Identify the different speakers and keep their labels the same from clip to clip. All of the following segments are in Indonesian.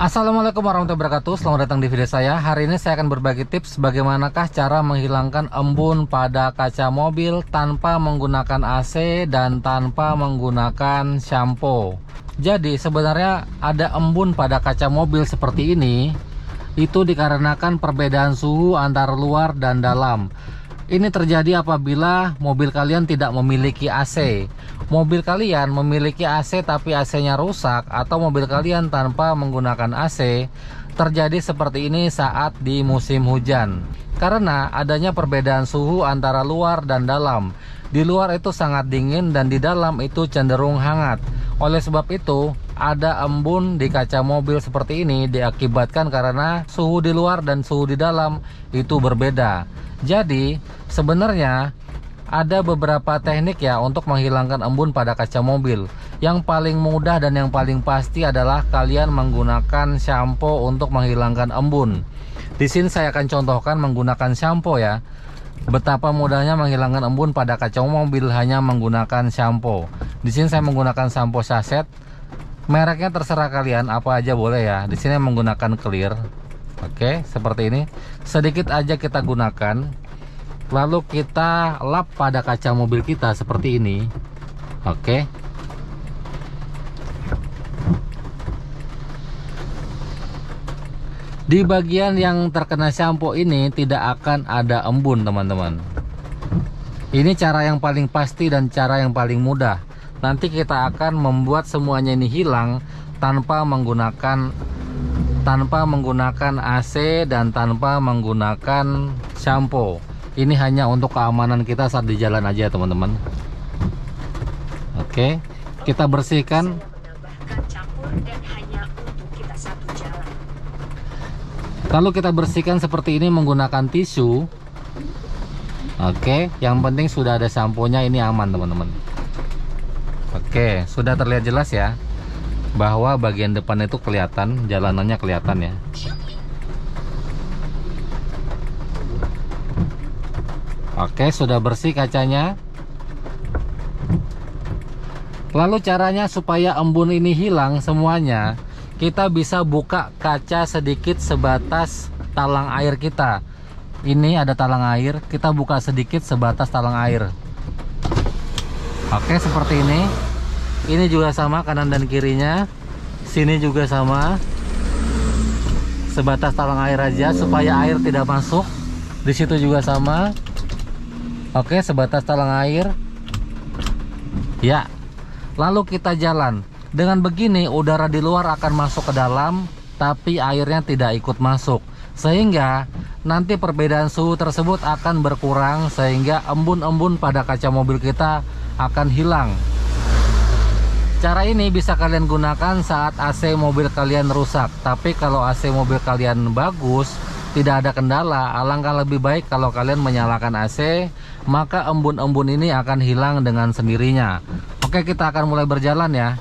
Speaker 1: Assalamualaikum warahmatullahi wabarakatuh. Selamat datang di video saya. Hari ini saya akan berbagi tips bagaimanakah cara menghilangkan embun pada kaca mobil tanpa menggunakan AC dan tanpa menggunakan shampoo. Jadi sebenarnya ada embun pada kaca mobil seperti ini itu dikarenakan perbedaan suhu antara luar dan dalam. Ini terjadi apabila mobil kalian tidak memiliki AC. Mobil kalian memiliki AC tapi AC-nya rusak, atau mobil kalian tanpa menggunakan AC. Terjadi seperti ini saat di musim hujan, karena adanya perbedaan suhu antara luar dan dalam. Di luar itu sangat dingin dan di dalam itu cenderung hangat. Oleh sebab itu ada embun di kaca mobil seperti ini diakibatkan karena suhu di luar dan suhu di dalam itu berbeda. Jadi sebenarnya ada beberapa teknik ya untuk menghilangkan embun pada kaca mobil. Yang paling mudah dan yang paling pasti adalah kalian menggunakan shampoo untuk menghilangkan embun. Di sini saya akan contohkan menggunakan shampoo ya. Betapa mudahnya menghilangkan embun pada kaca mobil hanya menggunakan shampoo. Di sini saya menggunakan shampoo saset. Mereknya terserah kalian, apa aja boleh ya. Di sini menggunakan clear. Oke, seperti ini. Sedikit aja kita gunakan. Lalu kita lap pada kaca mobil kita seperti ini. Oke. Di bagian yang terkena shampoo ini tidak akan ada embun, teman-teman. Ini cara yang paling pasti dan cara yang paling mudah. Nanti kita akan membuat semuanya ini hilang tanpa menggunakan AC dan tanpa menggunakan shampoo. Ini hanya untuk keamanan kita saat di jalan aja, teman-teman. Oke, kita bersihkan. Lalu kita bersihkan seperti ini menggunakan tisu. Oke, yang penting sudah ada sampo-nya, ini aman, teman-teman. Oke, sudah terlihat jelas ya bahwa bagian depan itu kelihatan, jalanannya kelihatan ya. Oke, sudah bersih kacanya. Lalu caranya supaya embun ini hilang semuanya, kita bisa buka kaca sedikit sebatas talang air kita. Ini ada talang air, kita buka sedikit sebatas talang air. Oke, seperti ini. Ini juga sama, kanan dan kirinya. Sini juga sama. Sebatas talang air aja supaya air tidak masuk. Di situ juga sama. Oke, sebatas talang air. Ya. Lalu kita jalan. Dengan begini udara di luar akan masuk ke dalam, tapi airnya tidak ikut masuk. Sehingga nanti perbedaan suhu tersebut akan berkurang, sehingga embun-embun pada kaca mobil kita akan hilang. Cara ini bisa kalian gunakan saat AC mobil kalian rusak. Tapi kalau AC mobil kalian bagus, tidak ada kendala, alangkah lebih baik kalau kalian menyalakan AC, maka embun-embun ini akan hilang dengan sendirinya. Oke, kita akan mulai berjalan ya.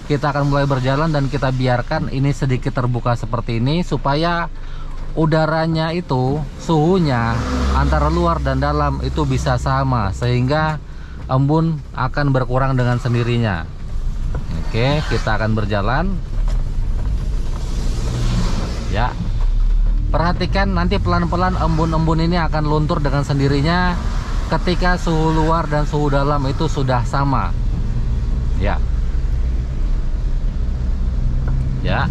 Speaker 1: Kita akan mulai berjalan dan kita biarkan ini sedikit terbuka seperti ini supaya udaranya itu, suhunya antara luar dan dalam itu bisa sama, sehingga embun akan berkurang dengan sendirinya. Oke, kita akan berjalan ya. Perhatikan nanti pelan-pelan embun-embun ini akan luntur dengan sendirinya ketika suhu luar dan suhu dalam itu sudah sama ya. Ya.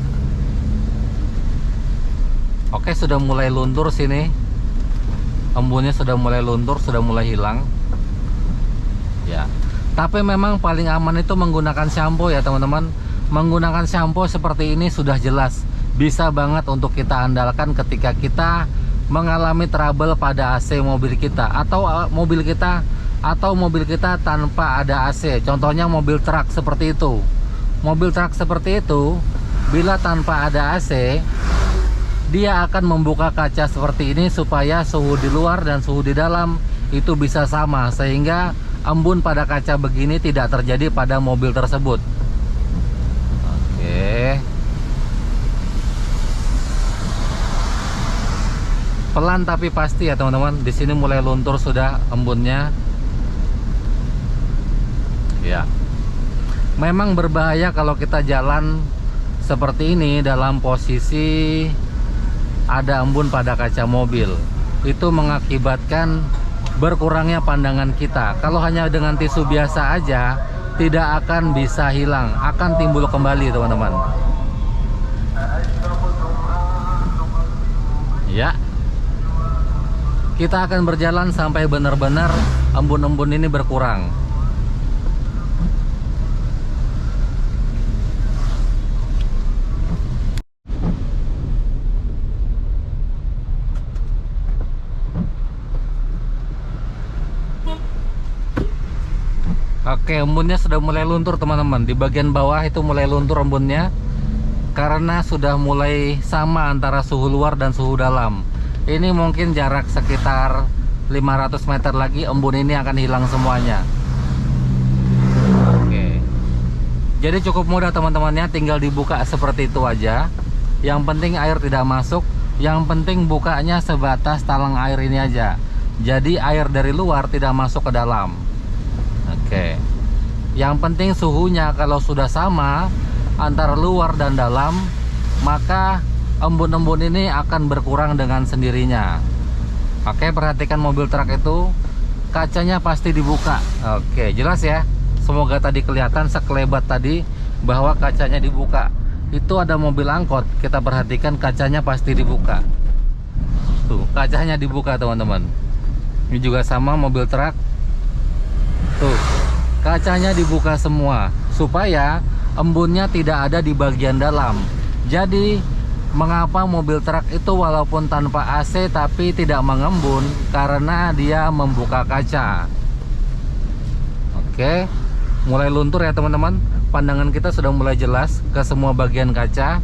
Speaker 1: Oke, sudah mulai luntur sini. Embunnya sudah mulai luntur, sudah mulai hilang. Ya. Tapi memang paling aman itu menggunakan shampoo ya, teman-teman. Menggunakan shampoo seperti ini sudah jelas bisa banget untuk kita andalkan ketika kita mengalami trouble pada AC mobil kita atau mobil kita tanpa ada AC. Contohnya mobil truk seperti itu. Mobil truk seperti itu bila tanpa ada AC, dia akan membuka kaca seperti ini supaya suhu di luar dan suhu di dalam itu bisa sama, sehingga embun pada kaca begini tidak terjadi pada mobil tersebut. Oke. Pelan tapi pasti ya, teman-teman. Di sini mulai luntur sudah embunnya. Ya. Memang berbahaya kalau kita jalan seperti ini dalam posisi ada embun pada kaca mobil, itu mengakibatkan berkurangnya pandangan kita. Kalau hanya dengan tisu biasa aja tidak akan bisa hilang, akan timbul kembali teman-teman. Ya, kita akan berjalan sampai benar-benar embun-embun ini berkurang. Oke, embunnya sudah mulai luntur teman-teman. Di bagian bawah itu mulai luntur embunnya karena sudah mulai sama antara suhu luar dan suhu dalam. Ini mungkin jarak sekitar 500 meter lagi embun ini akan hilang semuanya. Oke. Jadi cukup mudah teman-temannya, tinggal dibuka seperti itu aja. Yang penting air tidak masuk, yang penting bukanya sebatas talang air ini aja. Jadi air dari luar tidak masuk ke dalam. Oke. Yang penting suhunya kalau sudah sama antara luar dan dalam, maka embun-embun ini akan berkurang dengan sendirinya. Oke, perhatikan mobil truk itu kacanya pasti dibuka. Oke, jelas ya. Semoga tadi kelihatan sekelebat tadi bahwa kacanya dibuka. Itu ada mobil angkot, kita perhatikan kacanya pasti dibuka. Tuh, kacanya dibuka teman-teman. Ini juga sama mobil truk. Tuh, kacanya dibuka semua supaya embunnya tidak ada di bagian dalam. Jadi mengapa mobil truk itu walaupun tanpa AC tapi tidak mengembun? Karena dia membuka kaca. Oke, mulai luntur ya teman-teman. Pandangan kita sudah mulai jelas ke semua bagian kaca.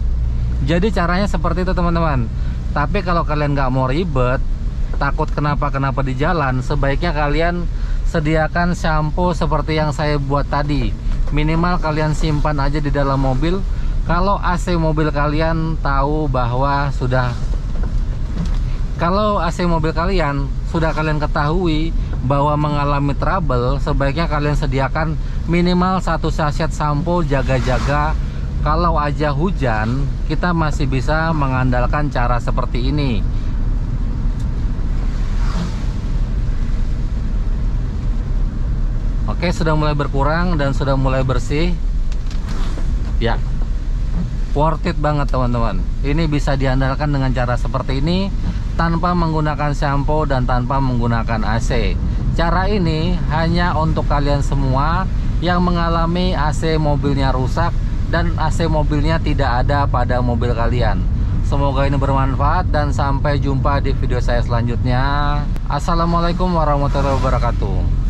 Speaker 1: Jadi caranya seperti itu teman-teman. Tapi kalau kalian nggak mau ribet, takut kenapa-kenapa di jalan, sebaiknya kalian sediakan shampoo seperti yang saya buat tadi. Minimal kalian simpan aja di dalam mobil. Kalau AC mobil kalian tahu bahwa kalau AC mobil kalian sudah kalian ketahui bahwa mengalami trouble, sebaiknya kalian sediakan minimal 1 sachet shampoo jaga-jaga. Kalau aja hujan, kita masih bisa mengandalkan cara seperti ini. Oke, sudah mulai berkurang dan sudah mulai bersih. Ya, worth it banget teman-teman. Ini bisa diandalkan dengan cara seperti ini, tanpa menggunakan shampoo dan tanpa menggunakan AC. Cara ini hanya untuk kalian semua yang mengalami AC mobilnya rusak dan AC mobilnya tidak ada pada mobil kalian. Semoga ini bermanfaat dan sampai jumpa di video saya selanjutnya. Assalamualaikum warahmatullahi wabarakatuh.